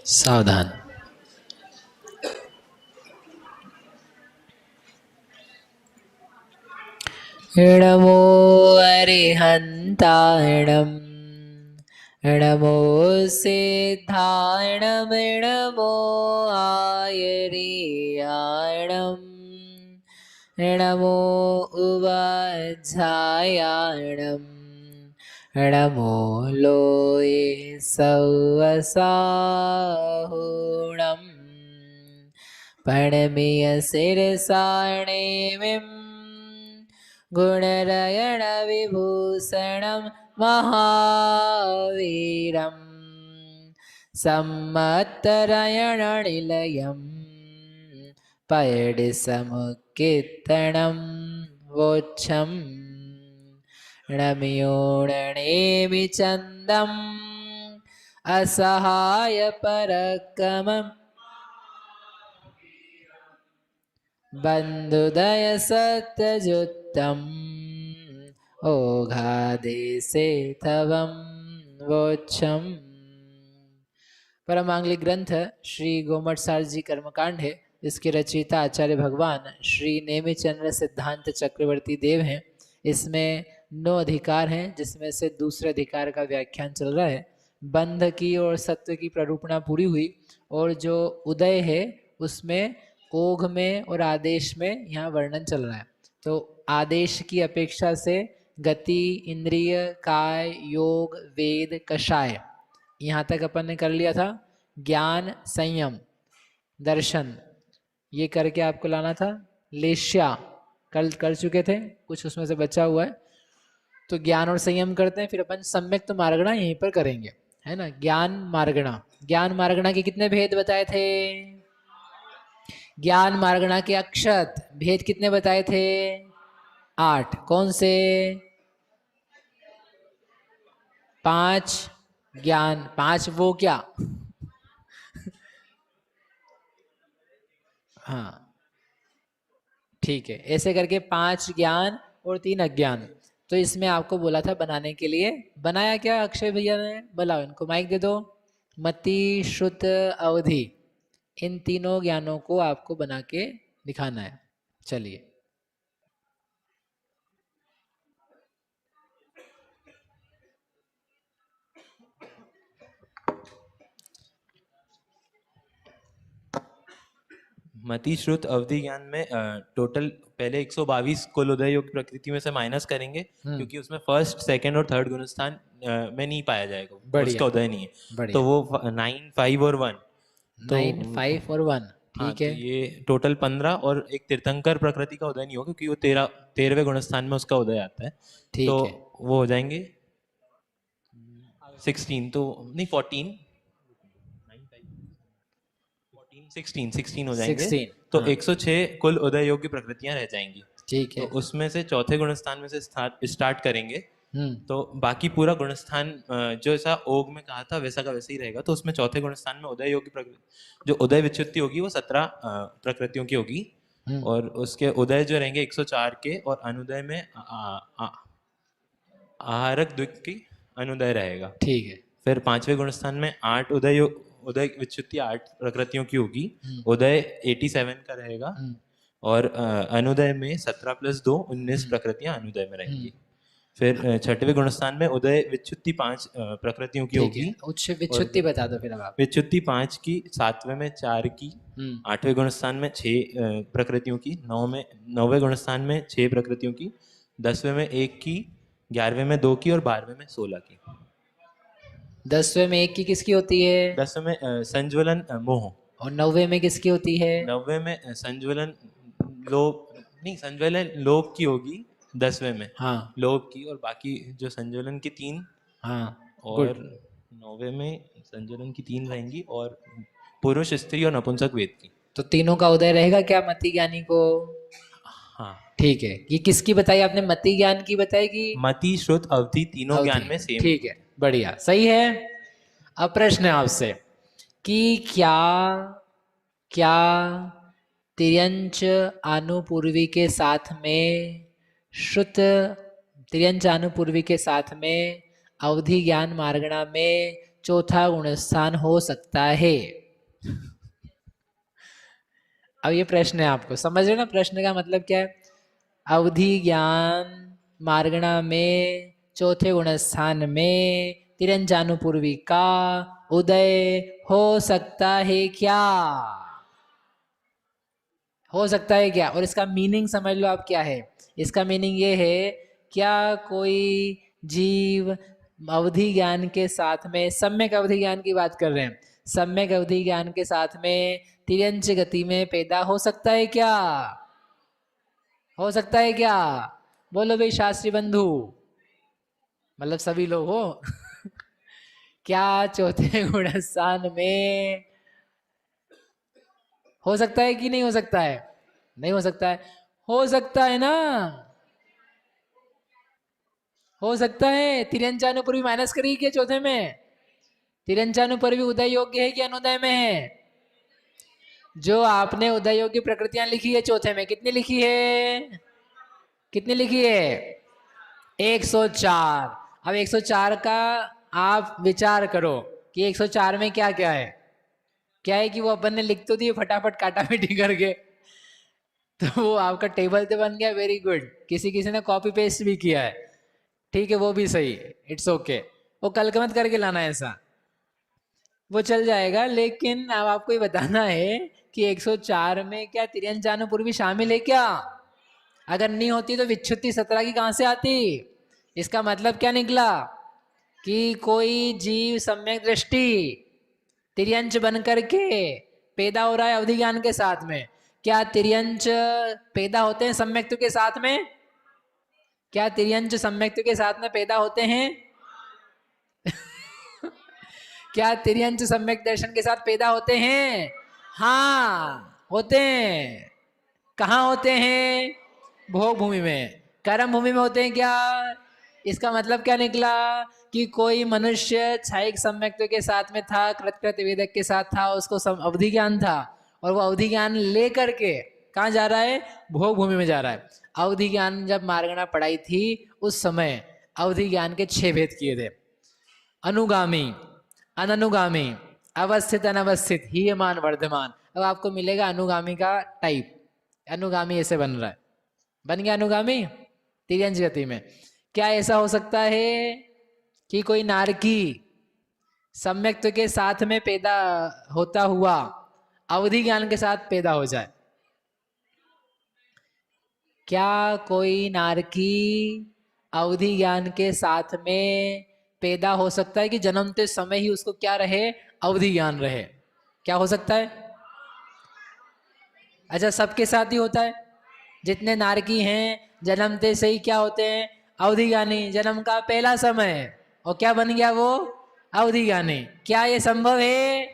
सावधान। नमो अरिहन्ताणं नमो सिद्धाणं नमो आयर्याणं नमो उवाध्यायाणं नमो लोये सवसाहुणं प्रणम्य शिरसाणेमिं गुणरयण विभूषणं महावीरं सम्मत्तरयणनिलयं पयडिसमुक्कीर्तनं वोच्छं नम्योणनेमि चन्दम् असहाय पराक्रमं बन्धुदय सत्यजुत्तम् ओघादेशे तवं वोच्छम। परमांगलिक ग्रंथ श्री गोमठ सार जी कर्मकांड है, इसके रचयिता आचार्य भगवान श्री नेमिचंद्र सिद्धांत चक्रवर्ती देव हैं। इसमें 9 अधिकार हैं, जिसमें से दूसरे अधिकार का व्याख्यान चल रहा है। बंध की और सत्व की प्ररूपणा पूरी हुई और जो उदय है उसमें ओघ में और आदेश में यहाँ वर्णन चल रहा है। तो आदेश की अपेक्षा से गति, इंद्रिय, काय, योग, वेद, कषाय, यहाँ तक अपन ने कर लिया था। ज्ञान, संयम, दर्शन, ये करके आपको लाना था। लेश्या कल कर चुके थे, कुछ उसमें से बचा हुआ है, तो ज्ञान और संयम करते हैं। फिर अपन सम्यक्त मार्गणा यहीं पर करेंगे, है ना। ज्ञान मार्गणा, ज्ञान मार्गणा के कितने भेद बताए थे? ज्ञान मार्गणा के अक्षत भेद कितने बताए थे? 8। कौन से? 5 ज्ञान, 5 वो क्या हाँ ठीक है, ऐसे करके 5 ज्ञान और 3 अज्ञान। तो इसमें आपको बोला था बनाने के लिए, बनाया क्या अक्षय भैया ने? बुलाओ इनको, माइक दे दो। मति, श्रुत, अवधि, इन तीनों ज्ञानों को आपको बना के दिखाना है। चलिए, मति, श्रुत, अवधि ज्ञान में टोटल पहले 122 कुल उदय योग प्रकृति में से माइनस करेंगे, क्योंकि उसमें फर्स्ट, सेकंड और थर्ड गुणस्थान में नहीं पाया जाएगा, उसका उदय नहीं है। तो वो 9, 5 और 1, 9, 5 और 1, ठीक है। तो ये टोटल 15 और एक तीर्थंकर प्रकृति का उदय नहीं होगा, क्योंकि वो 13वें गुणस्थान में उसका उदय आता है। तो वो हो जाएंगे 16, तो नहीं 14, 16 हो जाएंगे। 16, तो 106 कुल उदय योग्य प्रकृतियां रह जाएंगी। ठीक है। तो उसमें से चौथे गुणस्थान में से स्टार्ट करेंगे। तो बाकी पूरा गुणस्थान जो ऐसा ओग में कहा था वैसा का वैसे ही रहेगा। तो उसमें चौथे गुणस्थान में उदय योग्य प्रकृति, जो उदय विच्युत्ति होगी वो 17 प्रकृतियों की होगी। और उसके उदय जो रहेंगे 104 के, और अनुदय में आहारक द्विक की अनुदय रहेगा। ठीक है। फिर 5वें गुणस्थान में 8 उदय विच्युत्ति 8 प्रकृतियों की होगी। उदय 87 का रहेगा। और अनुदय में 17 + 2 19 प्रकृतियां अनुदय में रहेंगी। फिर 6वें गुणस्थान में उदय विच्युत्ति 5 प्रकृतियों की होगी। उच्च विच्युत्ति बता दो फिर अब आप। विच्युत्ति 5 की, 7वें में 4 की, 8वें गुणस्थान में 6 प्रकृतियों की, 9वें गुणस्थान में 6 प्रकृतियों की, 10वें में 1 की, 11वें में 2 की और 12वें में 16 की। 10वें में 1 की किसकी होती है? 10वें में संज्वलन मोह। और 9वें में किसकी होती है? 9वें में संज्वलन लोभ, नहीं संज्वलन लोभ की होगी 10वें में। हाँ, लोभ की, और बाकी जो संज्वलन की 3। हाँ, और 9वें में संज्वलन की 3 रहेंगी, और पुरुष, स्त्री और नपुंसक वेद की। तो तीनों का उदय रहेगा क्या मति ज्ञानी को? हाँ ठीक है। ये किसकी बताई आपने? मति ज्ञान की बताई कि मति, श्रुत, अवधि तीनों ज्ञान में सेम? ठीक है, बढ़िया, सही है। अब प्रश्न है आपसे कि क्या तिर्यंच आनुपूर्वी के साथ में श्रुत, तिर्यंच आनुपूर्वी के साथ में अवधि ज्ञान मार्गणा में चौथा गुण स्थान हो सकता है। अब ये प्रश्न है, आपको समझ रहे ना प्रश्न का मतलब क्या है? अवधि ज्ञान मार्गणा में चौथे गुण स्थान में तिरंजानुपूर्वी का उदय हो सकता है क्या? हो सकता है क्या? और इसका मीनिंग समझ लो आप क्या है। इसका मीनिंग ये है, क्या कोई जीव अवधि ज्ञान के साथ में, सम्यक अवधि ज्ञान की बात कर रहे हैं, सम्यक अवधि ज्ञान के साथ में तिर्यंच गति में पैदा हो सकता है क्या? हो सकता है क्या? बोलो भाई शास्त्री बंधु, मतलब सभी लोग हो। क्या चौथे गुण स्थान में हो सकता है कि नहीं हो सकता है? नहीं हो सकता है। हो सकता है ना, हो सकता है। तिरंचानुपूर्वी माइनस करिए क्या चौथे में? तिरंचानुपूर्वी उदय योग्य है कि अनुदय में है? जो आपने उदय योग्य प्रकृतियां लिखी है चौथे में, कितनी लिखी है? कितनी लिखी है? 104। अब 104 का आप विचार करो कि 104 में क्या क्या है। क्या है कि वो अपन ने लिख तो दी फटाफट काटा पीटी करके, तो वो आपका टेबल तो बन गया, वेरी गुड। किसी किसी ने कॉपी पेस्ट भी किया है, ठीक है, वो भी सही, इट्स ओके। वो कल का मत करके लाना ऐसा, वो चल जाएगा। लेकिन अब आपको ये बताना है कि 104 में क्या तिर्यंचानुपूर्वी शामिल है क्या? अगर नहीं होती तो विच्छुत्ति 17 की कहां से आती? इसका मतलब क्या निकला कि कोई जीव सम्यक दृष्टि तिर्यंच बन करके पैदा हो रहा है अवधि ज्ञान के साथ में। क्या तिर्यंच पैदा होते हैं सम्यक्त्व के साथ में? क्या तिर्यंच सम्यक्त्व के साथ में पैदा होते हैं? क्या तिर्यंच सम्यक दर्शन के साथ पैदा होते हैं? हाँ होते हैं। कहाँ होते हैं? भोग भूमि में। कर्म भूमि में होते हैं क्या? इसका मतलब क्या निकला कि कोई मनुष्य क्षयिक सम्यक्त्व के साथ में था, कृतकृत वेदक के साथ था, उसको अवधि ज्ञान था, और वो अवधि ज्ञान लेकर के कहाँ जा रहा है? भोग भूमि में जा रहा है। अवधि ज्ञान जब मार्गणा पढ़ाई थी उस समय अवधि ज्ञान के 6 भेद किए थे। अनुगामी, अननुगामी, अवस्थित, अनवस्थित, हीयमान, वर्धमान। अब आपको मिलेगा अनुगामी का टाइप। अनुगामी ऐसे बन रहा है, बन गया अनुगामी तिर्यंच गति में। क्या ऐसा हो सकता है कि कोई नारकी सम्यक्त्व के साथ में पैदा होता हुआ अवधि ज्ञान के साथ पैदा हो जाए? क्या कोई नारकी अवधि ज्ञान के साथ में पैदा हो सकता है कि जन्मते समय ही उसको क्या रहे? अवधि ज्ञान रहे? क्या हो सकता है? अच्छा, सबके साथ ही होता है? जितने नारकी हैं जन्मते से ही क्या होते हैं? अवधि ज्ञानी। जन्म का पहला समय, और क्या बन गया वो? अवधि ज्ञानी। क्या ये संभव है?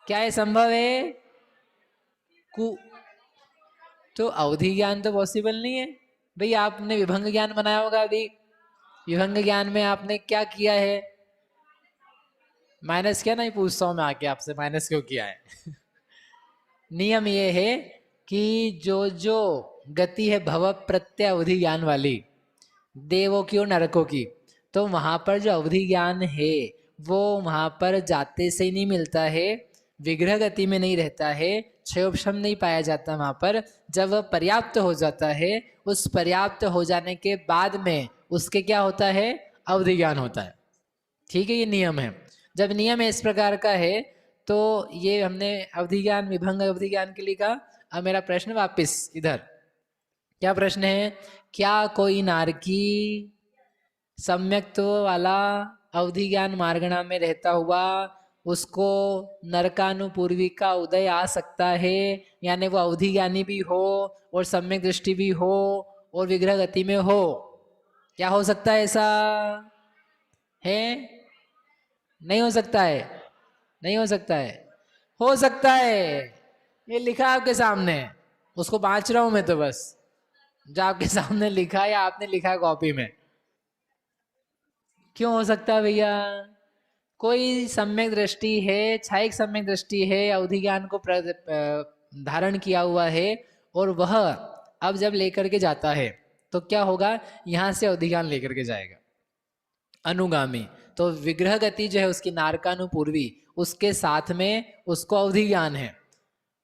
क्या ये संभव है? तो अवधि ज्ञान तो पॉसिबल नहीं है भाई। आपने विभंग ज्ञान बनाया होगा अभी, विभंग ज्ञान में आपने क्या किया है? माइनस किया? नहीं पूछता हूं मैं आके आपसे माइनस क्यों किया है। नियम ये है कि जो जो गति है भव प्रत्यय अवधि ज्ञान वाली, देवों की और नरकों की, तो वहां पर जो अवधि ज्ञान है वो वहां पर जाते से ही नहीं मिलता है, विग्रह गति में नहीं रहता है, क्षयोपशम नहीं पाया जाता वहां पर। जब वह पर्याप्त हो जाता है, उस पर्याप्त हो जाने के बाद में उसके क्या होता है? अवधि ज्ञान होता है। ठीक है, ये नियम है। जब नियम इस प्रकार का है तो ये हमने अवधि ज्ञान, विभंग अवधि ज्ञान के लिए कहा। अब मेरा प्रश्न वापिस इधर, क्या प्रश्न है? क्या कोई नारकी सम्यक्त्व वाला अवधि ज्ञान मार्गणा में रहता हुआ उसको नरकानुपूर्वी का उदय आ सकता है? यानी वो अवधि ज्ञानी भी हो और सम्यक दृष्टि भी हो और विग्रह गति में हो। क्या हो सकता है? ऐसा है? नहीं हो सकता है? नहीं हो सकता है? हो सकता है। ये लिखा आपके सामने, उसको बांच रहा हूं मैं तो बस, जो आपके सामने लिखा है या आपने लिखा है कॉपी में। क्यों हो सकता है भैया? कोई सम्यक दृष्टि है, क्षयिक सम्यक दृष्टि है, अवधि ज्ञान को धारण किया हुआ है, और वह अब जब लेकर के जाता है तो क्या होगा? यहां से अवधि ज्ञान लेकर के जाएगा। अनुगामी तो विग्रह गति जो है उसकी नारकानुपूर्वी, उसके साथ में उसको अवधि ज्ञान है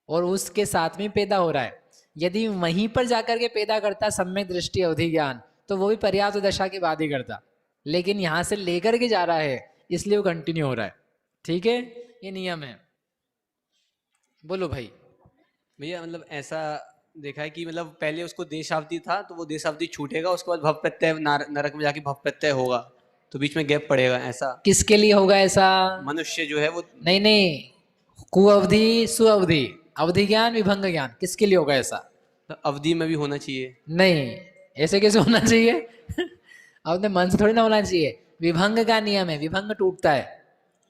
और उसके साथ में पैदा हो रहा है। यदि वहीं पर जाकर के पैदा करता सम्यक दृष्टि अवधि ज्ञान, तो वो भी पर्याप्त दशा के बाद ही करता, लेकिन यहां से लेकर के जा रहा है इसलिए वो कंटिन्यू हो रहा है। ठीक है, ये नियम है। बोलो भाई। भैया मतलब ऐसा देखा है कि मतलब पहले उसको देशावधि था तो वो देशावधि छूटेगा, उसके बाद भव प्रत्यय नरक में जाके भव प्रत्यय होगा, तो बीच में गैप पड़ेगा। ऐसा किसके लिए होगा ऐसा? मनुष्य जो है वो नहीं नहीं, कुअवधि सुअवधि, अवधि ज्ञान विभंग ज्ञान, किसके लिए होगा ऐसा? अवधि में भी होना चाहिए। नहीं, ऐसे कैसे होना चाहिए? अपने मन से थोड़ी ना होना चाहिए। विभंग का नियम है, विभंग टूटता है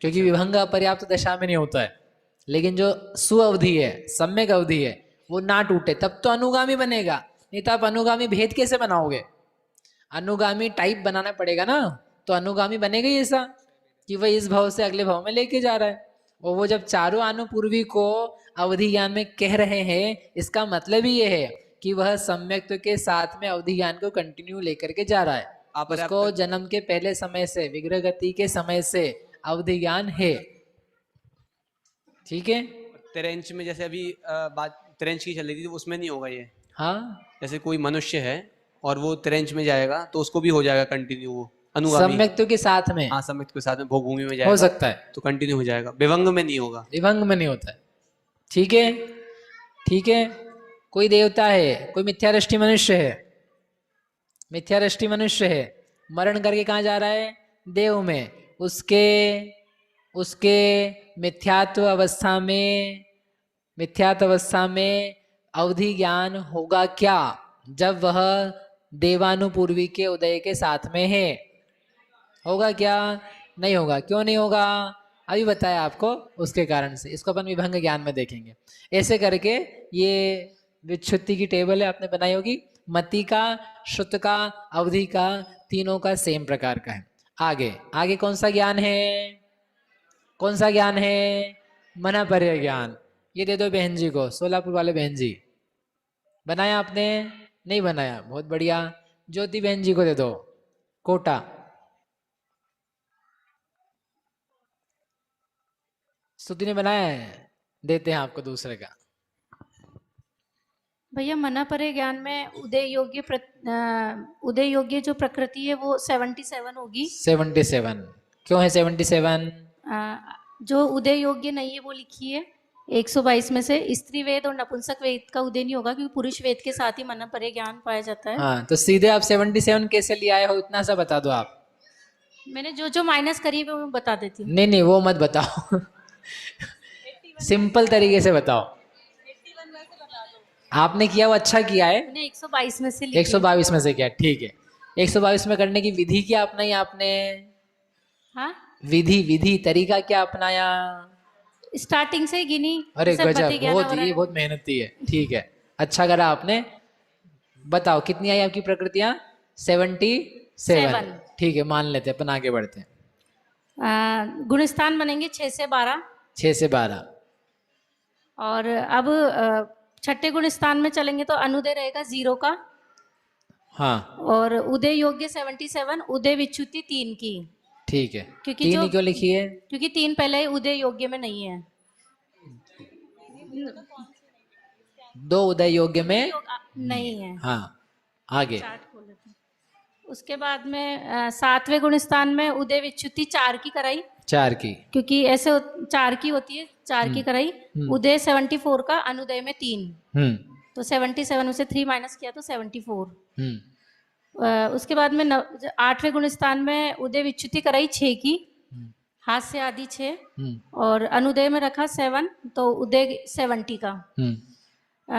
क्योंकि विभंग अपर्याप्त दशा में नहीं होता है, लेकिन जो सुअवधि है, सम्यक अवधि है, वो ना टूटे तब तो अनुगामी बनेगा, नहीं तो आप अनुगामी भेद कैसे बनाओगे? अनुगामी टाइप बनाना पड़ेगा ना, तो अनुगामी बनेगा ही ऐसा कि वह इस भाव से अगले भाव में लेके जा रहा है। और वो जब चारों अनुपूर्वी को अवधि ज्ञान में कह रहे हैं, इसका मतलब ही ये है कि वह सम्यक्त्व के साथ में अवधि ज्ञान को कंटिन्यू लेकर के जा रहा है। उसको जन्म के पहले समय से, विग्रह गति के समय से अवधि ज्ञान है। ठीक है। त्रेंच में जैसे अभी बात त्रेंच की चल रही थी, उसमें नहीं होगा ये? हाँ, जैसे कोई मनुष्य है और वो त्रेंच में जाएगा तो उसको भी हो जाएगा कंटिन्यू, वो अनुगामी सम्यक्त्व के साथ में। हाँ, सम्यक्त्व के साथ में भोग भूमि में जाएगा, हो सकता है, तो कंटिन्यू हो जाएगा। विभंग में नहीं होगा। विभंग में नहीं होता है। ठीक है, ठीक है। कोई देवता है, कोई मिथ्यादृष्टि मनुष्य है, मिथ्यादृष्टि मनुष्य है, मरण करके कहाँ जा रहा है? देव में। उसके मिथ्यात्व अवस्था में अवधि ज्ञान होगा क्या जब वह देवानुपूर्वी के उदय के साथ में है? होगा क्या? नहीं होगा। क्यों नहीं होगा? अभी बताया आपको, उसके कारण से। इसको अपन विभंग ज्ञान में देखेंगे। ऐसे करके ये विच्छुत्ति की टेबल है, आपने बनाई होगी। मति का, श्रुत का, अवधि का, तीनों का सेम प्रकार का है। आगे कौन सा ज्ञान है? कौन सा ज्ञान है? मनापर्य ज्ञान। ये दे दो बहन जी को, सोलापुर वाले बहन जी। बनाया आपने? नहीं बनाया, बहुत बढ़िया। ज्योति बहन जी को दे दो, कोटा। स्तुति ने बनाया है, देते हैं आपको दूसरे का। भैया मना परे ज्ञान में उदय योग्य जो प्रकृति है वो 77 होगी। 77 क्यों है 77? जो उदय योग्य नहीं है वो लिखी है 122 में से। स्त्री वेद और नपुंसक वेद का उदय नहीं होगा क्योंकि पुरुष वेद के साथ ही मना परे ज्ञान पाया जाता है। हाँ, तो सीधे आप 77 कैसे ले आए हो, इतना सा बता दो आप। मैंने जो माइनस करी है वो मैं बता देती हूँ। नहीं, वो मत बताओ। सिंपल तरीके से बताओ। आपने किया वो अच्छा किया है। मैंने 122 में से 122 में से किया, ठीक है। 122 में करने की विधि क्या अपनाई आपने? हाँ, विधि तरीका क्या अपनाया? स्टार्टिंग से गिनी। अरे गजब, ये बहुत मेहनती है। ठीक है, अच्छा करा आपने। बताओ कितनी आई आपकी प्रकृतियां? 77। ठीक है, मान लेते हैं, अपन आगे बढ़ते हैं। गुणस्थान बनेंगे 6 से 12। 6 से 12। और अब छठे गुण स्थान में चलेंगे तो अनुदय रहेगा 0 का। हाँ, और उदय योग्य 77, उदय विच्युति 3 की। ठीक है। क्योंकि 3 क्यों लिखी है? क्योंकि 3 पहले ही उदय योग्य में नहीं है। 2 उदय योग्य में नहीं है। हाँ, आगे। उसके बाद में 7वें गुण स्थान में उदय विच्युति 4 की कराई। 4 की, क्योंकि ऐसे 4 की होती है, 4 की कराई। उदय 74 का, अनुदय में 3। तो 77 में से 3 माइनस किया तो 74। उसके बाद में 8वें गुण स्थान में उदय विच्युति कराई 6 की, हाथ से आदि 6। और अनुदय में रखा 7, तो उदय 70 का।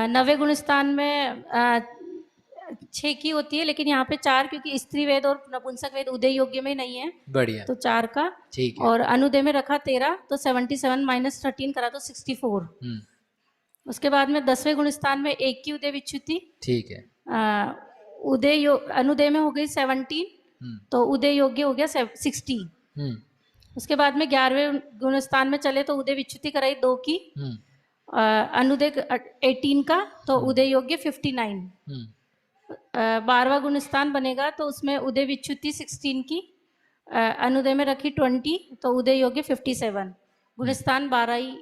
9वें गुण स्थान में 6 की होती है, लेकिन यहाँ पे 4, क्योंकि स्त्री वेद और नपुंसक वेद उदय योग्य में नहीं है। बढ़िया, तो 4 का। ठीक है। और अनुदय में रखा 13, तो 77 माइनस 13 करा तो 64। उसके बाद में 10वें गुण स्थान में 1 की उदय विच्युति। ठीक है। अनुदय में हो गई 17, तो उदय योग्य हो गया 60। उसके बाद में 11वें गुण स्थान में चले तो उदय विच्युति कराई 2 की। अनुदय 18 का, तो उदय योग्य 59। 12वां गुण स्थान बनेगा तो उसमें उदय विच्युति 16 की, अनुदय में रखी 20, तो उदय योग्य 57, गुणस्थान 12 ही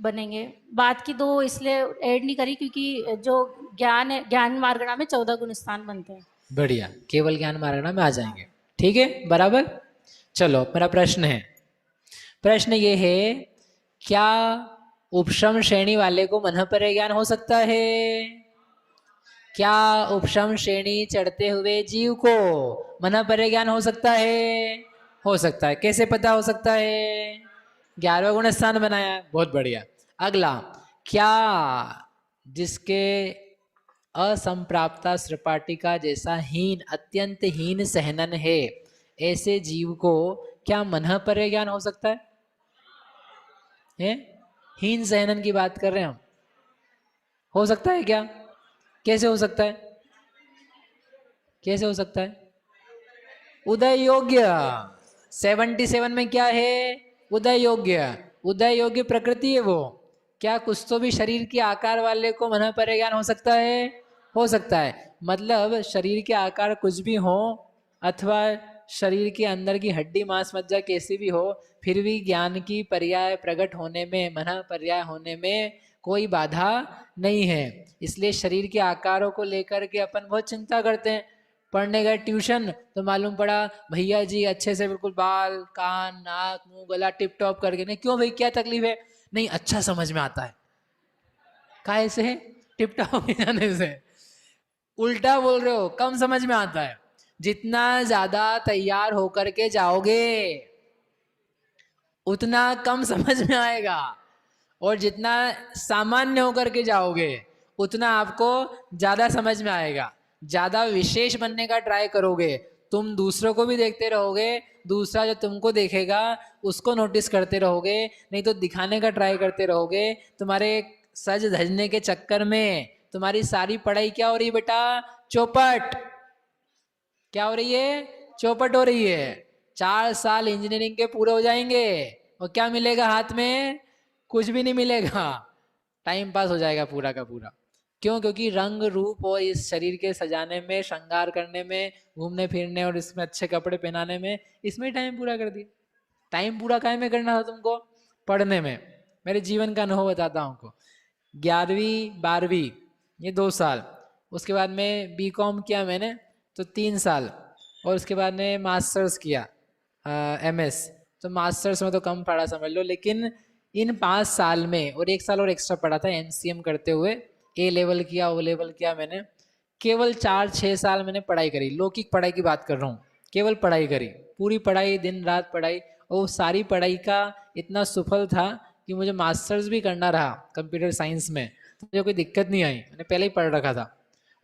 बनेंगे। बाद की 2 इसलिए ऐड नहीं करी क्योंकि जो ज्ञान है, ज्ञान मार्गणा में 14 गुणस्थान बनते हैं। बढ़िया, केवल ज्ञान मार्गणा में आ जाएंगे। ठीक है, बराबर। चलो मेरा प्रश्न है, प्रश्न ये है, क्या उपशम श्रेणी वाले को मनःपर्य ज्ञान हो सकता है? क्या उपशम श्रेणी चढ़ते हुए जीव को मनःपर्य ज्ञान हो सकता है? हो सकता है। कैसे पता हो सकता है? 11वां गुण स्थान बनाया, बहुत बढ़िया। अगला, क्या जिसके असंप्राप्ता सृपाटिका जैसा हीन, अत्यंत हीन सहनन है, ऐसे जीव को क्या मनःपर्य ज्ञान हो सकता है? हीन सहनन की बात कर रहे हैं हम, हो सकता है क्या? कैसे हो सकता है? कैसे हो सकता है? उदय योग्य 77 में क्या है? उदय योग्य। उदय योग्य प्रकृति है वो। क्या कुछ तो भी शरीर के आकार वाले को मनःपर्य ज्ञान हो सकता है? हो सकता है। मतलब शरीर के आकार कुछ भी हो, अथवा शरीर के अंदर की हड्डी मांस मज्जा कैसी भी हो, फिर भी ज्ञान की पर्याय प्रकट होने में, मनःपर्याय होने में कोई बाधा नहीं है। इसलिए शरीर के आकारों को लेकर के अपन बहुत चिंता करते हैं। पढ़ने गए ट्यूशन तो मालूम पड़ा भैया जी अच्छे से बिल्कुल बाल, कान, नाक, मुंह, गला टिप टॉप करके, नहीं क्यों भाई, क्या तकलीफ है? नहीं, अच्छा समझ में आता है। काहे से? टिप टॉप हो जाने से। उल्टा बोल रहे हो, कम समझ में आता है। जितना ज्यादा तैयार होकर के जाओगे उतना कम समझ में आएगा, और जितना सामान्य होकर के जाओगे उतना आपको ज्यादा समझ में आएगा। ज्यादा विशेष बनने का ट्राई करोगे, तुम दूसरों को भी देखते रहोगे, दूसरा जो तुमको देखेगा उसको नोटिस करते रहोगे, नहीं तो दिखाने का ट्राई करते रहोगे। तुम्हारे सज धजने के चक्कर में तुम्हारी सारी पढ़ाई क्या हो रही है बेटा? चौपट। क्या हो रही है? चौपट हो रही है। 4 साल इंजीनियरिंग के पूरे हो जाएंगे और क्या मिलेगा हाथ में? कुछ भी नहीं मिलेगा। टाइम पास हो जाएगा पूरा का पूरा। क्यों? क्योंकि रंग रूप और इस शरीर के सजाने में, श्रृंगार करने में, घूमने फिरने और इसमें अच्छे कपड़े पहनाने में, इसमें टाइम पूरा कर दिया। टाइम पूरा काहे में करना था तुमको? पढ़ने में। मेरे जीवन का अनुभव बताता हूँ आपको। 11वीं 12वीं ये 2 साल, उसके बाद में बीकॉम किया मैंने तो 3 साल, और उसके बाद में मास्टर्स किया MS। तो मास्टर्स में तो कम पढ़ा समझ लो, लेकिन इन 5 साल में और 1 साल और एक्स्ट्रा पढ़ा था MCM करते हुए। A लेवल किया, O लेवल किया मैंने। केवल 4-6 साल मैंने पढ़ाई करी, लौकिक पढ़ाई की बात कर रहा हूँ। केवल पढ़ाई करी, पूरी पढ़ाई, दिन रात पढ़ाई, और वो सारी पढ़ाई का इतना सुफल था कि मुझे मास्टर्स भी करना रहा कंप्यूटर साइंस में, तो मुझे कोई दिक्कत नहीं आई, मैंने पहले ही पढ़ रखा था।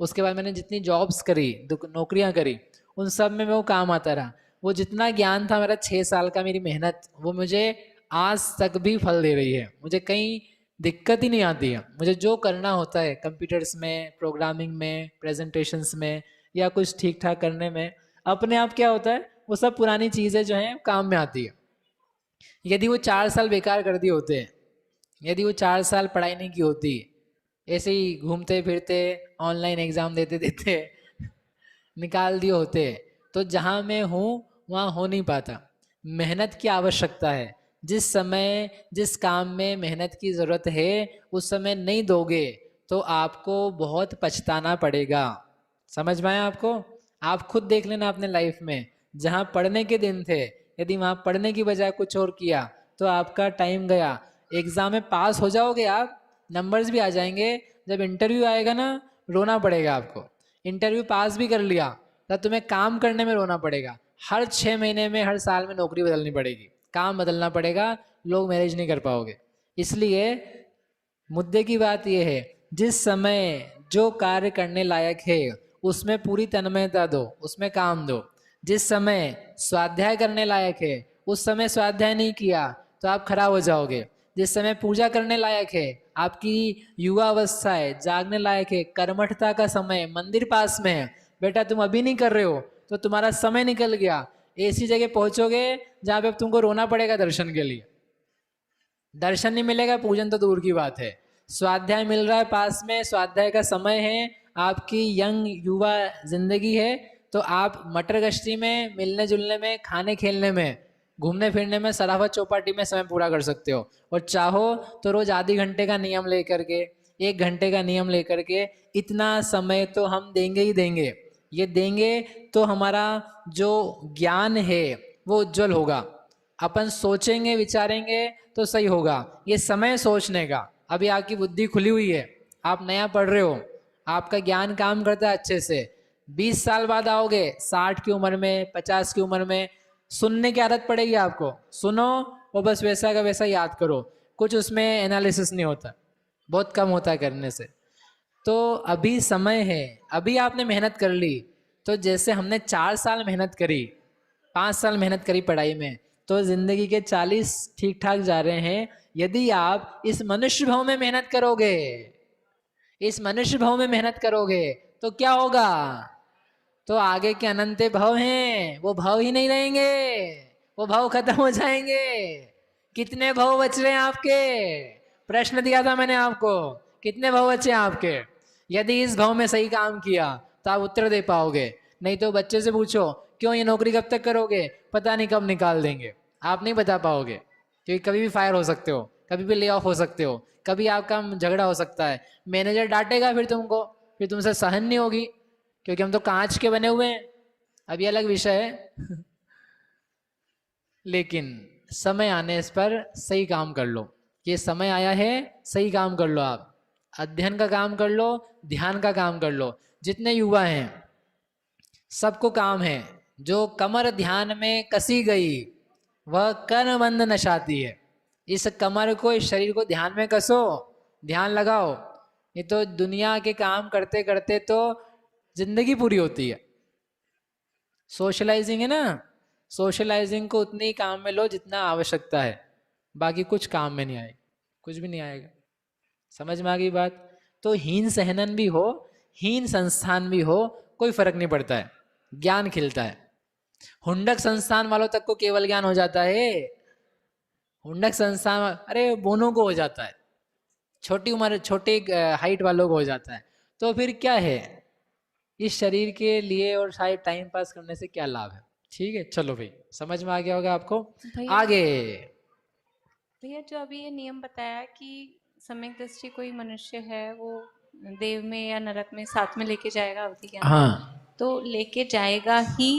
उसके बाद मैंने जितनी जॉब्स करी, नौकरियां करी, उन सब में वो काम आता रहा। वो जितना ज्ञान था मेरा 6 साल का, मेरी मेहनत, वो मुझे आज तक भी फल दे रही है। मुझे कहीं दिक्कत ही नहीं आती है। मुझे जो करना होता है कंप्यूटर्स में, प्रोग्रामिंग में, प्रेजेंटेशंस में, या कुछ ठीक ठाक करने में, अपने आप क्या होता है, वो सब पुरानी चीज़ें जो हैं काम में आती है। यदि वो 4 साल बेकार कर दिए होते, यदि वो 4 साल पढ़ाई नहीं की होती, ऐसे ही घूमते फिरते ऑनलाइन एग्ज़ाम देते देते निकाल दिए होते, तो जहाँ मैं हूँ वहाँ हो नहीं पाता। मेहनत की आवश्यकता है। जिस समय जिस काम में मेहनत की ज़रूरत है उस समय नहीं दोगे तो आपको बहुत पछताना पड़ेगा। समझ में आया आपको? आप खुद देख लेना अपने लाइफ में, जहाँ पढ़ने के दिन थे, यदि वहाँ पढ़ने की बजाय कुछ और किया तो आपका टाइम गया। एग्ज़ाम में पास हो जाओगे आप, नंबर्स भी आ जाएंगे, जब इंटरव्यू आएगा ना रोना पड़ेगा आपको। इंटरव्यू पास भी कर लिया तब तुम्हें काम करने में रोना पड़ेगा। हर 6 महीने में, हर साल में नौकरी बदलनी पड़ेगी, काम बदलना पड़ेगा, लोग मैनेज नहीं कर पाओगे। इसलिए मुद्दे की बात यह है, जिस समय जो कार्य करने लायक है उसमें पूरी तन्मयता दो, उसमें काम दो। जिस समय स्वाध्याय करने लायक है उस समय स्वाध्याय नहीं किया तो आप खराब हो जाओगे। जिस समय पूजा करने लायक है, आपकी युवा अवस्था है, जागने लायक है, कर्मठता का समय, मंदिर पास में है, बेटा तुम अभी नहीं कर रहे हो तो तुम्हारा समय निकल गया। ऐसी जगह पहुंचोगे जहां पे अब तुमको रोना पड़ेगा दर्शन के लिए। दर्शन नहीं मिलेगा, पूजन तो दूर की बात है। स्वाध्याय मिल रहा है पास में, स्वाध्याय का समय है, आपकी यंग युवा जिंदगी है, तो आप मटर गश्ती में, मिलने जुलने में, खाने खेलने में, घूमने फिरने में, सराफत चौपाटी में समय पूरा कर सकते हो। और चाहो तो रोज आधे घंटे का नियम लेकर के, 1 घंटे का नियम लेकर के, इतना समय तो हम देंगे ही देंगे। ये देंगे तो हमारा जो ज्ञान है वो उज्जवल होगा। अपन सोचेंगे विचारेंगे तो सही होगा। ये समय सोचने का, अभी आपकी बुद्धि खुली हुई है, आप नया पढ़ रहे हो, आपका ज्ञान काम करता है अच्छे से। 20 साल बाद आओगे, 60 की उम्र में, 50 की उम्र में, सुनने की आदत पड़ेगी आपको। सुनो वो बस वैसा का वैसा याद करो, कुछ उसमें एनालिसिस नहीं होता, बहुत कम होता है करने से। तो अभी समय है, अभी आपने मेहनत कर ली। तो जैसे हमने 4 साल मेहनत करी, 5 साल मेहनत करी पढ़ाई में, तो जिंदगी के 40 ठीक ठाक जा रहे हैं। यदि आप इस मनुष्य भाव में मेहनत करोगे, इस मनुष्य भाव में मेहनत करोगे तो क्या होगा? तो आगे के अनंत भाव हैं, वो भाव ही नहीं रहेंगे, वो भाव खत्म हो जाएंगे। कितने भाव बच रहे हैं आपके? प्रश्न दिया था मैंने आपको, कितने भाव बचे आपके? यदि इस भाव में सही काम किया तो आप उत्तर दे पाओगे। नहीं तो बच्चे से पूछो, क्यों ये नौकरी कब तक करोगे? पता नहीं कब निकाल देंगे, आप नहीं बता पाओगे, क्योंकि कभी भी फायर हो सकते हो, कभी भी ले ऑफ हो सकते हो, कभी आपका झगड़ा हो सकता है, मैनेजर डांटेगा फिर तुमको, फिर तुमसे सहन नहीं होगी, क्योंकि हम तो कांच के बने हुए हैं। अभी अलग विषय है लेकिन समय आने इस पर सही काम कर लो। ये समय आया है, सही काम कर लो। आप अध्ययन का काम कर लो, ध्यान का काम कर लो। जितने युवा हैं सबको काम है, जो कमर ध्यान में कसी गई वह कर्मबंध नशाती है। इस कमर को, इस शरीर को ध्यान में कसो, ध्यान लगाओ। ये तो दुनिया के काम करते करते तो जिंदगी पूरी होती है। सोशलाइजिंग है ना, सोशलाइजिंग को उतने ही काम में लो जितना आवश्यकता है, बाकी कुछ काम में नहीं आएगा, कुछ भी नहीं आएगा। समझ में आ गई बात? तो हीन सहनन भी हो, हीन संस्थान भी हो, कोई फर्क नहीं पड़ता है, ज्ञान खिलता है। हुंडक संस्थान वालों तक को केवल ज्ञान हो जाता है। हुंडक संस्थान, अरे बोनों को हो जाता है, छोटी उम्र छोटे हाइट वालों को हो जाता है। तो फिर क्या है, इस शरीर के लिए और शायद टाइम पास करने से क्या लाभ है? ठीक है, चलो भाई, समझ में आ गया होगा आपको। आगे भैया, जो अभी ये नियम बताया कि सम्यक दृष्टि कोई मनुष्य है वो देव में या नरक में साथ में लेके जाएगा अवधि ज्ञान, हाँ, तो लेके जाएगा ही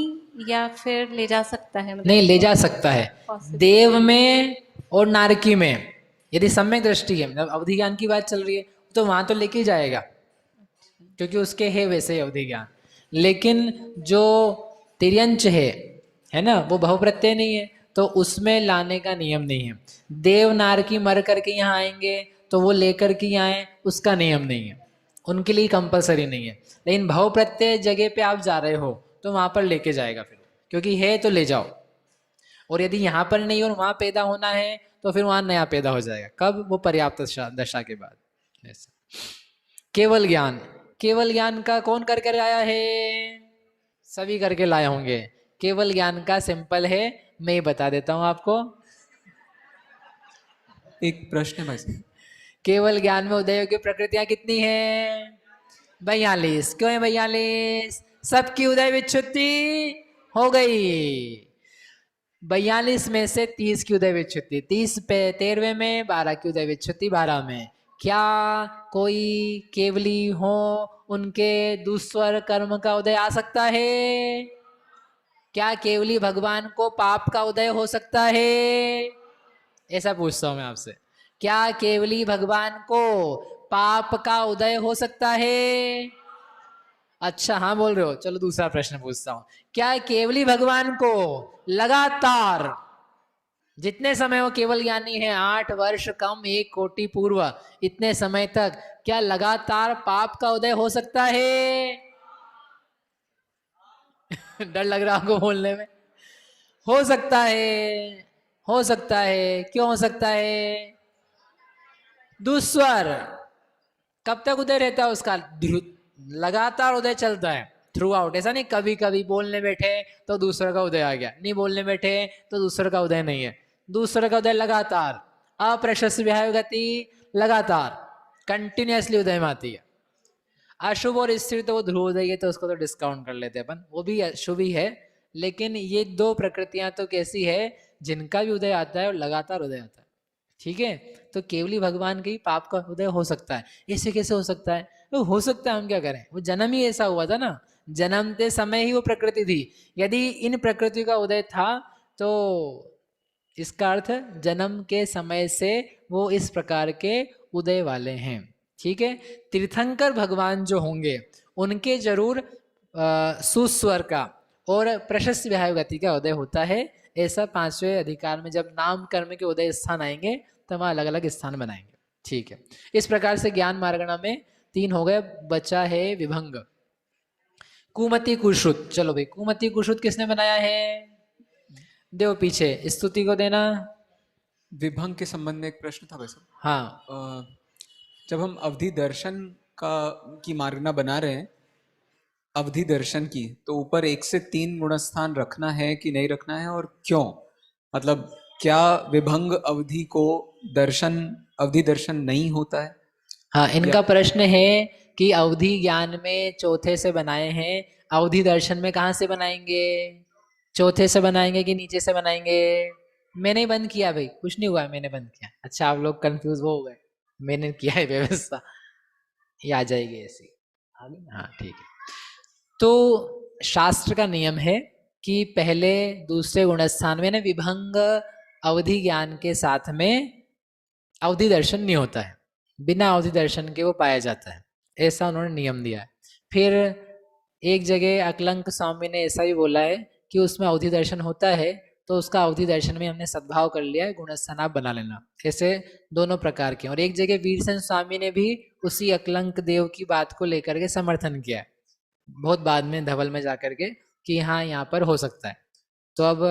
या फिर ले जा सकता है? मतलब नहीं, ले जा सकता है। देव में और नारकी में यदि सम्यक दृष्टि है, मतलब अवधि ज्ञान की बात चल रही है, तो वहां तो लेके जाएगा, क्योंकि उसके है वैसे अवधि ज्ञान। लेकिन जो तिर्यंच है ना, वो बहु प्रत्यय नहीं है, तो उसमें लाने का नियम नहीं है। देव नारकी मर करके यहाँ आएंगे तो वो लेकर के आए, उसका नियम नहीं है, उनके लिए कंपलसरी नहीं है। लेकिन भाव प्रत्यय जगह पे आप जा रहे हो तो वहां पर लेके जाएगा फिर, क्योंकि है तो ले जाओ। और यदि यहाँ पर नहीं और वहां पैदा होना है तो फिर वहां नया पैदा हो जाएगा। कब? वो पर्याप्त दशा के बाद। ऐसा केवल ज्ञान, केवल ज्ञान का कौन करके आया है? सभी करके लाए होंगे। केवल ज्ञान का सिंपल है, मैं ही बता देता हूं आपको। एक प्रश्न है भाई। केवल ज्ञान में उदय की प्रकृतियां कितनी है? 42। क्यों है 42? सबकी उदय विच्छुत्ति हो गई। 42 में से 30 की उदय विच्छुत्ति 30 पे 13वें में, 12 की उदय विच्छुत्ति 12 में। क्या कोई केवली हो उनके दुस्वर कर्म का उदय आ सकता है? क्या केवली भगवान को पाप का उदय हो सकता है? ऐसा पूछता हूं मैं आपसे, क्या केवली भगवान को पाप का उदय हो सकता है? अच्छा हाँ बोल रहे हो, चलो दूसरा प्रश्न पूछता हूं। क्या केवली भगवान को लगातार जितने समय वो केवल ज्ञानी है, 8 वर्ष कम 1 कोटि पूर्व, इतने समय तक क्या लगातार पाप का उदय हो सकता है? डर लग रहा आपको बोलने में? हो सकता है, हो सकता है। क्यों हो सकता है? दुस्वर कब तक उदय रहता है उसका? लगातार उदय चलता है थ्रू आउट। ऐसा नहीं कभी कभी बोलने बैठे तो दूसरे का उदय आ गया, नहीं बोलने बैठे तो दूसरे का उदय नहीं है। दूसरे का उदय लगातार, अप्रशस्त विहाय गति लगातार कंटिन्यूअसली उदय में आती है। अशुभ और स्थिर तो वो ध्रुवोदय है, तो उसको तो डिस्काउंट कर लेते हैं अपन, वो भी अशुभ ही है। लेकिन ये दो प्रकृतियां तो कैसी है, जिनका भी उदय आता है और लगातार उदय आता है। ठीक है, तो केवली भगवान के ही पाप का उदय हो सकता है। ऐसे कैसे हो सकता है? तो हो सकता है, हम क्या करें, वो जन्म ही ऐसा हुआ था ना, जन्मते समय ही वो प्रकृति थी। यदि इन प्रकृति का उदय था तो इसका अर्थ जन्म के समय से वो इस प्रकार के उदय वाले हैं। ठीक है, तीर्थंकर भगवान जो होंगे उनके जरूर सुस्वर का और प्रशस्त विहाय गति का उदय होता है। ऐसा पांचवें अधिकार में जब नाम कर्म के उदय स्थान आएंगे तो वहां अलग अलग स्थान बनाएंगे। ठीक है, इस प्रकार से ज्ञान मार्गणा में 3 हो गए, बचा है विभंग। कुमति कुश्रुत, चलो भाई, कुमति कुश्रुत किसने बनाया है? देव पीछे स्तुति को देना। विभंग के संबंध में एक प्रश्न था वैसे। हाँ, जब हम अवधि दर्शन की मार्गना बना रहे हैं, अवधि दर्शन की, तो ऊपर 1 से 3 गुणस्थान रखना है कि नहीं रखना है, और क्यों? मतलब क्या विभंग अवधि को अवधि दर्शन नहीं होता है? हाँ, इनका प्रश्न है कि अवधि ज्ञान में चौथे से बनाए हैं, अवधि दर्शन में कहाँ से बनाएंगे? चौथे से बनाएंगे कि नीचे से बनाएंगे? मैंने ही बंद किया भाई, कुछ नहीं हुआ, मैंने बंद किया। अच्छा, आप लोग कंफ्यूज हो गए, मैंने किया है व्यवस्था, ये आ जाएगी ऐसी। हाँ ठीक है, तो शास्त्र का नियम है कि पहले दूसरे गुणस्थान में ना विभंग अवधि ज्ञान के साथ में अवधि दर्शन नहीं होता है, बिना अवधि दर्शन के वो पाया जाता है, ऐसा उन्होंने नियम दिया है। फिर एक जगह अकलंक स्वामी ने ऐसा भी बोला है कि उसमें अवधि दर्शन होता है, तो उसका अवधि दर्शन में हमने सद्भाव कर लिया है, गुणस्थान आप बना लेना। ऐसे दोनों प्रकार के। और एक जगह वीरसेन स्वामी ने भी उसी अकलंक देव की बात को लेकर के समर्थन किया है, बहुत बाद में धवल में जाकर के, कि हाँ यहाँ पर हो सकता है। तो अब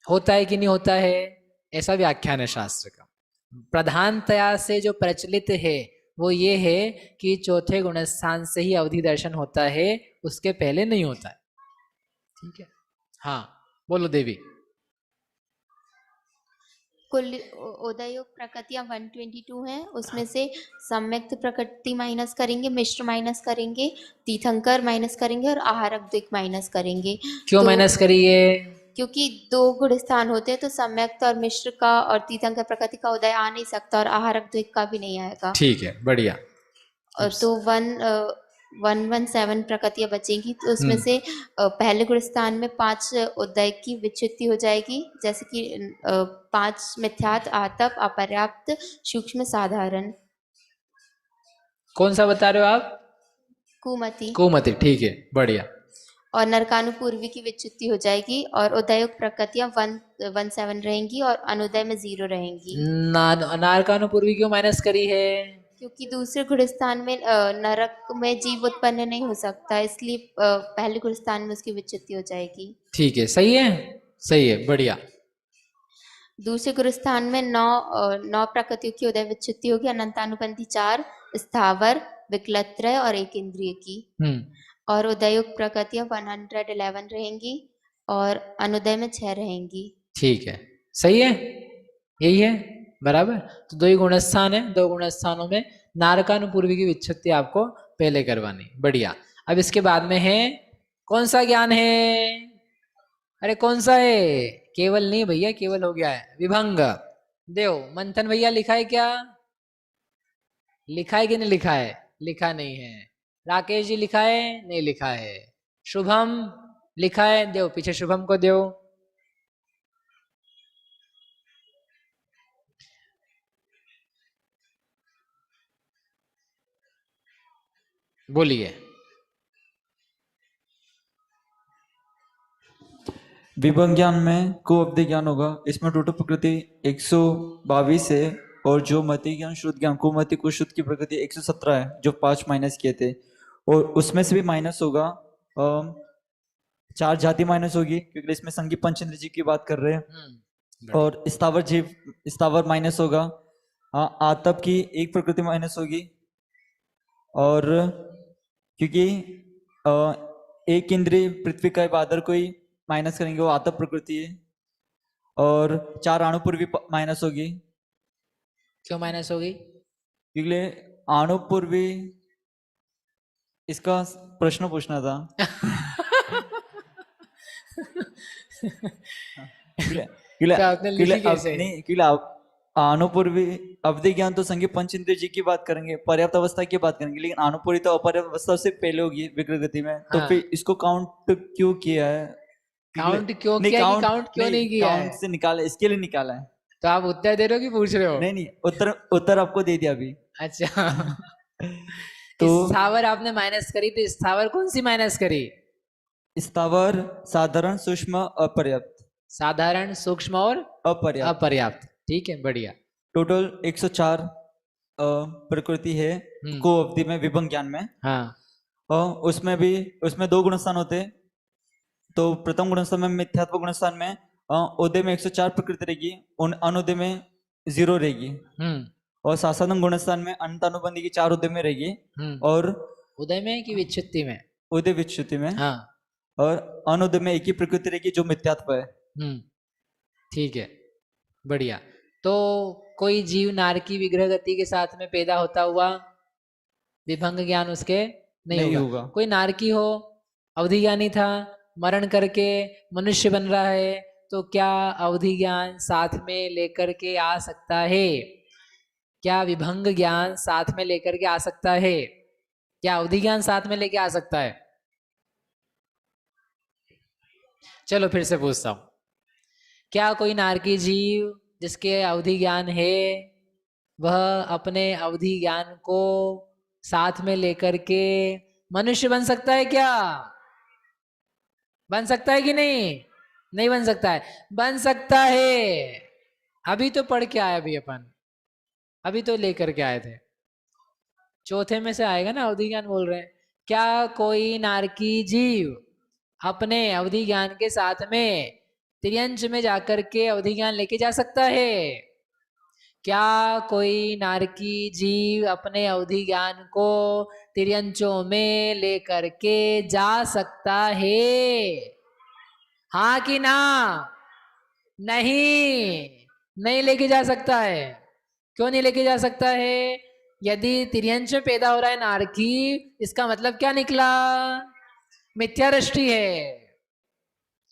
होता है कि नहीं होता है, ऐसा व्याख्यान है शास्त्र का। प्रधानतया से जो प्रचलित है वो ये है कि चौथे गुणस्थान से ही अवधि दर्शन होता है, उसके पहले नहीं होता है। ठीक है, हाँ बोलो देवी। कुल उदय योग प्रकृतियां 122 हैं, उसमें से सम्यक्त प्रकृति माइनस करेंगे, मिश्र माइनस करेंगे, तीर्थंकर माइनस करेंगे और आहारक द्विक माइनस करेंगे। क्यों माइनस करिए? क्योंकि 2 गुण स्थान होते हैं, तो सम्यक्त और मिश्र का और तीर्थंकर प्रकृति का उदय आ नहीं सकता, और आहारक द्विक का भी नहीं आएगा। ठीक है, बढ़िया। और तो 117 प्रकृतियां बचेंगी, तो उसमें से पहले गुण स्थान में 5 उदय की विच्युति हो जाएगी, जैसे कि 5 मिथ्यात, आतप, अपर्याप्त, सूक्ष्म, साधारण। कौन सा बता रहे हो आप? कुमति। कुमति, ठीक है, बढ़िया। और नरकानुपूर्वी की विच्युति हो जाएगी, और उदयुक्त प्रकृतियां 117 रहेंगी और अनुदय में 0 रहेंगी। नरकानुपूर्वी क्यों माइनस करी है? क्योंकि दूसरे गुणस्थान में नरक में जीव उत्पन्न नहीं हो सकता, इसलिए पहले गुणस्थान में उसकी विच्युति हो जाएगी। ठीक है, सही है, सही है, बढ़िया। दूसरे गुणस्थान में 9 प्रकृतियों की उदय विच्युति होगी, अनंतानुबंधी 4, स्थावर, विकलत्रय और एक इंद्रिय की। और उदयुक्त प्रकृतियां 111 रहेंगी और अनुदय में 6 रहेंगी। ठीक है, सही है, यही है, बराबर। तो 2 ही गुणस्थान है, 2 गुणस्थानों में नारकानुपूर्वी की विच्छित्ति आपको पहले करवानी, बढ़िया। अब इसके बाद में है कौन सा ज्ञान है? अरे कौन सा है? केवल नहीं भैया, केवल हो गया है, विभंग। देव मंथन भैया लिखा है क्या? लिखा है कि नहीं लिखा है? लिखा नहीं है। राकेश जी लिखा है? नहीं लिखा है। शुभम लिखा है? देव पीछे शुभम को देव। बोलिए। विभंग ज्ञान में को अवधि ज्ञान होगा, इसमें टोटल प्रकृति 122 है, और जो मति ज्ञान शुद्ध ज्ञान कुमति को शुद्ध की प्रकृति 117 है, जो 5 माइनस किए थे, और उसमें से भी माइनस होगा 4 जाति माइनस होगी, क्योंकि इसमें संगी पंचेंद्र जी की बात कर रहे हैं। और स्थावर जीव, स्थावर माइनस होगा, आतप की 1 प्रकृति माइनस होगी, और क्योंकि 1 इंद्रिय पृथ्वी का बादर को ही माइनस करेंगे, वो आतप प्रकृति है। और 4 अणुपूर्वी माइनस होगी। क्यों माइनस होगी? क्योंकि अणुपूर्वी इसका प्रश्न पूछना था। क्या आपने लिखी कैसे? अनुपूर्वी अवधि ज्ञान तो संज्ञा पंच इंद्रिय जी की बात करेंगे, पर्याप्त अवस्था की बात करेंगे, लेकिन अनुपूरी तो अपर्याप्त अवस्था से पहले होगी विग्रह गति में। तो हाँ। फिर इसको काउंट क्यों किया है? काउंट क्यों किया कि काउंट क्यों नहीं किया है? काउंट से निकाला, इसके लिए निकाला है। तो आप उत्तर दे रहे हो कि पूछ रहे हो? नहीं, उत्तर आपको दे दिया अभी। अच्छा। तो स्थावर आपने माइनस करी, तो स्थावर कौन सी माइनस करी? स्थावर साधारण सूक्ष्म अपर्याप्त। साधारण सूक्ष्म और अपर्याप्त। अपर्याप्त, ठीक है, बढ़िया। टोटल 104 प्रकृति है को अवधि में विभंग ज्ञान में। हाँ। उसमें 2 गुणस्थान होते। तो प्रथम गुणस्थान में मिथ्यात्व गुणस्थान में उदय में 104 प्रकृति रहेगी, अनुदय में 0 रहेगी। और सासाधन गुणस्थान में अनंतानुबंधी की 4 उदय में रहेगी। और उदय में कि विच्छुत्ति में? उदय विच्छुत्ति में। हाँ। और अनुदय में एक ही प्रकृति रहेगी जो मिथ्यात्व है। ठीक है, बढ़िया। तो कोई जीव नारकी विग्रह गति के साथ में पैदा होता हुआ विभंग ज्ञान उसके नहीं होगा। कोई नारकी हो, अवधि ज्ञानी था, मरण करके मनुष्य बन रहा है, तो क्या अवधि ज्ञान साथ में लेकर के आ सकता है? क्या विभंग ज्ञान साथ में लेकर के आ सकता है? क्या अवधि ज्ञान साथ में लेके आ सकता है? चलो फिर से पूछता हूं, क्या कोई नारकी जीव जिसके अवधि ज्ञान है, वह अपने अवधि ज्ञान को साथ में लेकर के मनुष्य बन सकता है? क्या बन सकता है कि नहीं? नहीं बन सकता है। बन सकता है। अभी तो पढ़ के आए, अभी तो लेकर के आए थे। चौथे में से आएगा ना, अवधि ज्ञान बोल रहे हैं। क्या कोई नारकी जीव अपने अवधि ज्ञान के साथ में तिर्यंच में जाकर के अवधि ज्ञान लेके जा सकता है? क्या कोई नारकी जीव अपने अवधि ज्ञान को तिर्यंचों में लेकर के जा सकता है? हाँ कि ना? नहीं लेके जा सकता है। क्यों नहीं लेके जा सकता है? यदि तिर्यंच में पैदा हो रहा है नारकी, इसका मतलब क्या निकला? मिथ्या दृष्टि है।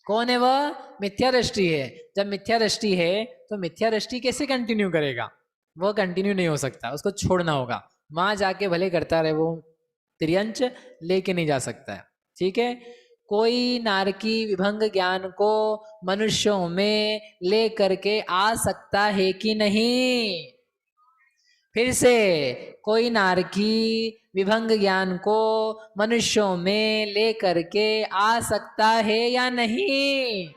कौन है वह? मिथ्या दृष्टि है। जब मिथ्या दृष्टि है तो मिथ्या दृष्टि कैसे कंटिन्यू करेगा? वो कंटिन्यू नहीं हो सकता, उसको छोड़ना होगा। वहां जाके भले करता रहे, वो तिर्यंच लेके नहीं जा सकता है। ठीक है। कोई नारकी विभंग ज्ञान को मनुष्यों में ले करके आ सकता है कि नहीं? फिर से, कोई नारकी विभंग ज्ञान को मनुष्यों में ले करके आ सकता है या नहीं?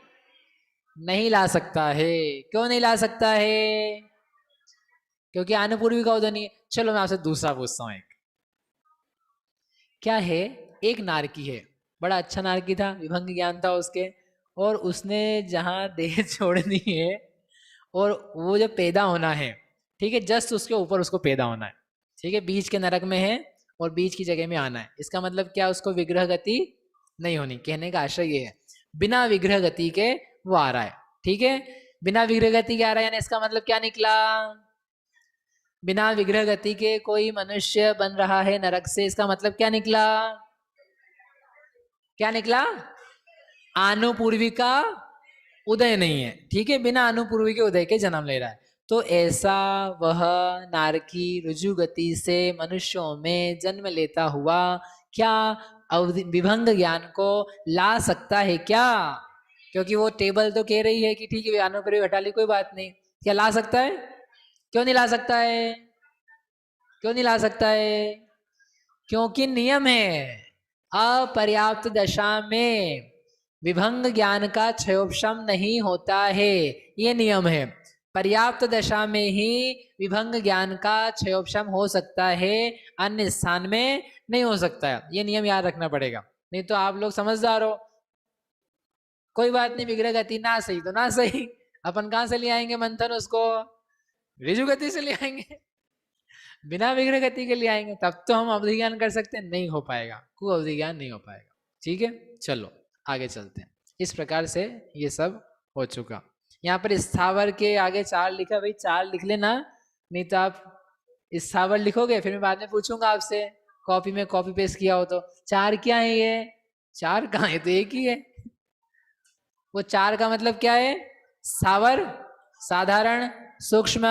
नहीं ला सकता है। क्यों नहीं ला सकता है? क्योंकि अनुपूर्वी का उदय नहीं है। चलो मैं आपसे दूसरा पूछता हूं। एक क्या है, एक नारकी है, बड़ा अच्छा नारकी था, विभंग ज्ञान था उसके, और उसने जहां देह छोड़नी है और वो जब पैदा होना है, ठीक है, जस्ट उसके ऊपर उसको पैदा होना है, ठीक है, बीच के नरक में है और बीच की जगह में आना है। इसका मतलब क्या? उसको विग्रह गति नहीं होनी। कहने का आशय ये है, बिना विग्रह गति के वो आ रहा है। ठीक है, बिना विग्रह गति के आ रहा है, यानी इसका मतलब क्या निकला? बिना विग्रह गति के कोई मनुष्य बन रहा है नरक से, इसका मतलब क्या निकला? क्या निकला? अनुपूर्वी का उदय नहीं है। ठीक है, बिना अनुपूर्वी के उदय के जन्म ले रहा है। तो ऐसा वह नारकी रुजु गति से मनुष्यों में जन्म लेता हुआ क्या अवधि विभंग ज्ञान को ला सकता है क्या? क्योंकि वो टेबल तो कह रही है कि ठीक है अनुपूर्वी हटा ली, कोई बात नहीं। क्या ला सकता है? क्यों नहीं ला सकता है? क्यों नहीं ला सकता है? क्योंकि नियम है, अपर्याप्त दशा में विभंग ज्ञान का क्षयोपशम नहीं होता है। ये नियम है। पर्याप्त दशा में ही विभंग ज्ञान का क्षयोपशम हो सकता है, अन्य स्थान में नहीं हो सकता है। ये नियम याद रखना पड़ेगा, नहीं तो आप लोग समझदार हो, कोई बात नहीं, विग्रह गति ना सही तो ना सही, अपन कहां से ले आएंगे मंथन? उसको ऋजु गति से ले आएंगे, बिना विग्रह गति के ले आएंगे, तब तो हम अवधि ज्ञान कर सकते हैं। नहीं हो पाएगा, को अवधि ज्ञान नहीं हो पाएगा। ठीक है, चलो आगे चलते हैं। इस प्रकार से ये सब हो चुका। यहाँ पर स्थावर के आगे 4 लिखा, भाई 4 लिख लेना, नहीं तो आप स्थावर लिखोगे फिर मैं बाद में पूछूंगा आपसे कॉपी में कॉपी पेस्ट किया हो तो 4 क्या है ये? 4 कहाँ है? तो एक ही है। वो 4 का मतलब क्या है? सावर, साधारण, सूक्ष्म,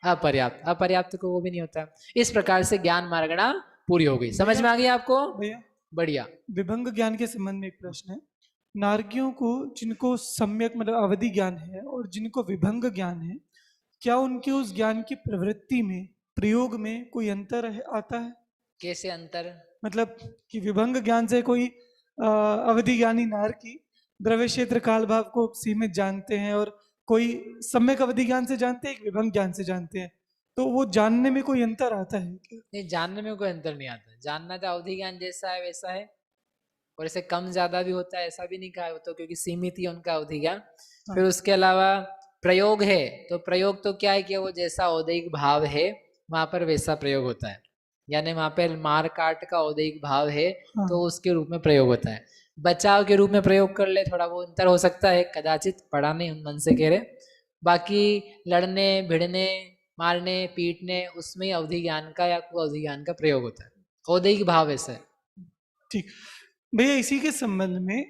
अपर्याप्त। अपर्याप्त को वो भी नहीं होता। इस प्रकार से ज्ञान मार्गणा पूरी हो गई। समझ में आ गई आपको? भैया बढ़िया। विभंग ज्ञान के संबंध में एक प्रश्न है। नारकियों को जिनको सम्यक मतलब अवधि ज्ञान है और जिनको विभंग ज्ञान है, क्या उनके उस ज्ञान की प्रवृत्ति में, प्रयोग में कोई अंतर आता है? कैसे अंतर? मतलब कि विभंग ज्ञान से कोई अवधि ज्ञानी नारकी द्रव्य क्षेत्र काल भाव को सीमित जानते हैं और कोई सम्यक अवधि ज्ञान से जानते हैं, एक विभंग ज्ञान से जानते हैं, तो वो जानने में कोई अंतर आता है क्या? नहीं, जानने में कोई अंतर नहीं आता। जानना तो अवधि ज्ञान जैसा है वैसा है, और इसे कम ज्यादा भी होता है, ऐसा भी नहीं कहा तो, क्योंकि सीमित ही उनका अवधि ज्ञान। फिर उसके अलावा प्रयोग है, तो प्रयोग तो क्या है कि वो जैसा औदैहिक भाव है वहां पर वैसा प्रयोग होता है। यानी वहां पर मार काट का औदैहिक भाव है तो उसके रूप में प्रयोग होता है। बचाव के रूप में प्रयोग कर ले, थोड़ा वो अंतर हो सकता है, कदाचित, पढ़ा नहीं मन से कह रहे। बाकी लड़ने, भिड़ने, मारने, पीटने, उसमें अवधि ज्ञान का या अवधि ज्ञान का प्रयोग होता है। औदैहिक भाव ऐसा है। ठीक भैया, इसी के संबंध में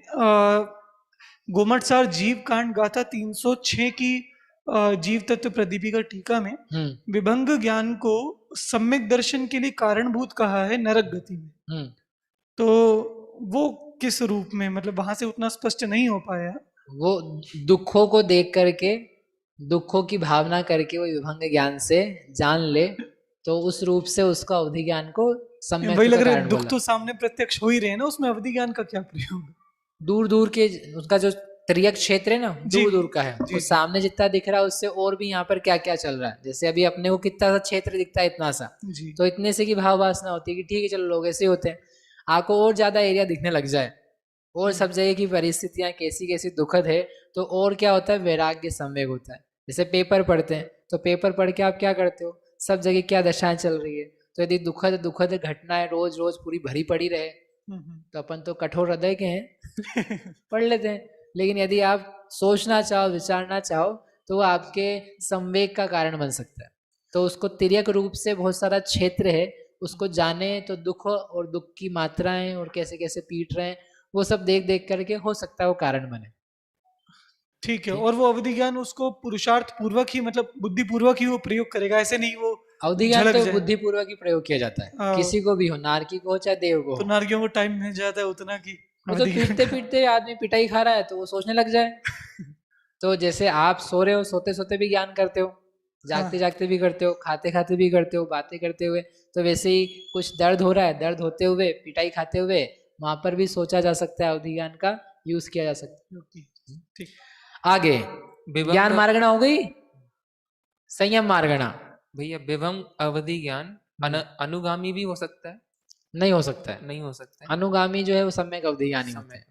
गोमटसार जीव कांड गाथा 306 की जीव तत्व प्रदीपिका टीका में विभंग ज्ञान को सम्यक दर्शन के लिए कारणभूत कहा है नरक गति में। तो वो किस रूप में, मतलब वहां से उतना स्पष्ट नहीं हो पाया। वो दुखों को देख करके, दुखों की भावना करके वो विभंग ज्ञान से जान ले, तो उस रूप से उसका अवधि ज्ञान को सम्यक वही लग रहा है। दुख तो सामने प्रत्यक्ष हो ही रहे हैं ना, उसमें अवधि ज्ञान का क्या प्रयोग? दूर दूर के उसका जो त्रियक क्षेत्र है ना, दूर दूर का है, तो सामने जितना दिख रहा है उससे और भी यहाँ पर क्या क्या चल रहा है। जैसे अभी अपने को कितना सा क्षेत्र दिखता है, इतना सा, तो इतने से की भाव वासना होती है कि ठीक है चलो लोग ऐसे होते हैं। आपको और ज्यादा एरिया दिखने लग जाए और सब जगह की परिस्थितियां कैसी कैसी दुखद है, तो और क्या होता है, वैराग्य संवेग होता है। जैसे पेपर पढ़ते हैं, तो पेपर पढ़ के आप क्या करते हो, सब जगह क्या दशाएं चल रही है, तो यदि दुखद दुखद घटनाएं रोज रोज पूरी भरी पड़ी रहे तो अपन तो कठोर हृदय के हैं, पढ़ लेते हैं। लेकिन यदि आप सोचना चाहो, विचारना चाहो, तो वो आपके संवेग का कारण बन सकता है। तो उसको तिर्यक रूप से बहुत सारा क्षेत्र है, उसको जाने तो दुख और दुख की मात्राएं और कैसे कैसे पीट रहे हैं, वो सब देख देख करके हो सकता है वो कारण बने। ठीक है। और वो अवधि ज्ञान उसको पुरुषार्थ पूर्वक ही, मतलब बुद्धि पूर्वक ही वो प्रयोग करेगा, ऐसे नहीं वो अवधि ज्ञान तो बुद्धि पूर्वक ही प्रयोग किया जाता है, किसी को भी हो, नारकी को हो चाहे देव को हो। तो नारकियों को टाइम मिल जाता है उतना की, तो पीटते पीटते आदमी पिटाई खा रहा है तो वो सोचने लग जाए। तो जैसे आप सो रहे हो, सोते सोते भी ज्ञान करते हो, जागते जागते भी करते हो, खाते खाते भी करते हो, बातें करते हुए, तो वैसे ही कुछ दर्द हो रहा है, दर्द होते हुए, पिटाई खाते हुए, वहां पर भी सोचा जा सकता है, अवधि ज्ञान का यूज किया जा सकता है। ठीक, आगे ज्ञान मार्गणा हो गई, संयम मार्गणा। भैया विभंग अवधि ज्ञान अनुगामी भी हो सकता है? नहीं हो सकता है, नहीं हो सकता है। अनुगामी जो है वो सम्यक अवधि ज्ञान ही होता है।